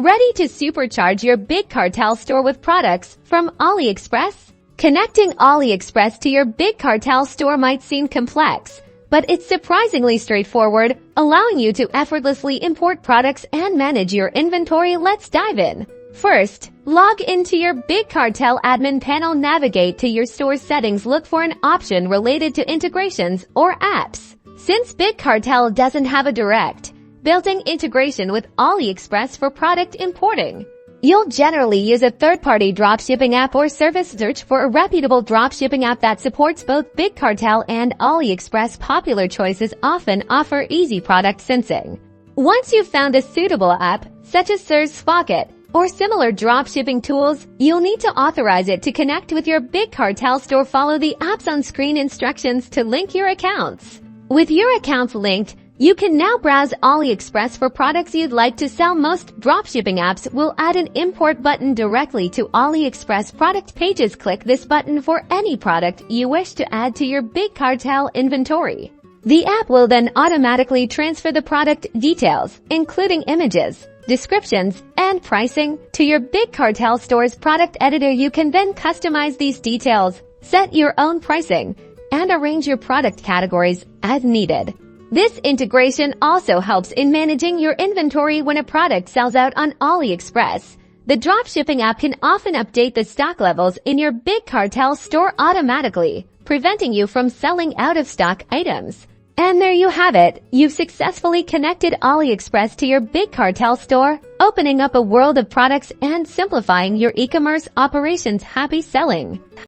Ready to supercharge your Big Cartel store with products from Aliexpress? Connecting Aliexpress to your Big Cartel store might seem complex, but it's surprisingly straightforward, allowing you to effortlessly import products and manage your inventory. Let's dive in. First, log into your Big Cartel admin panel. Navigate to your store's settings. Look for an option related to integrations or apps. Since Big Cartel doesn't have a direct built-in integration with Aliexpress for product importing, you'll generally use a third-party dropshipping app or service. Search for a reputable dropshipping app that supports both Big Cartel and Aliexpress. Popular choices often offer easy product syncing. Once you've found a suitable app, such as Pocket or similar dropshipping tools, you'll need to authorize it to connect with your Big Cartel store. Follow the app's on-screen instructions to link your accounts. With your accounts linked, you can now browse Aliexpress for products you'd like to sell. Most dropshipping apps will add an import button directly to Aliexpress product pages. Click this button for any product you wish to add to your Big Cartel inventory. The app will then automatically transfer the product details, including images, descriptions, and pricing, to your Big Cartel store's product editor. You can then customize these details, set your own pricing, and arrange your product categories as needed. This integration also helps in managing your inventory when a product sells out on Aliexpress. The dropshipping app can often update the stock levels in your Big Cartel store automatically, preventing you from selling out-of-stock items. And there you have it. You've successfully connected Aliexpress to your Big Cartel store, opening up a world of products and simplifying your e-commerce operations. Happy selling!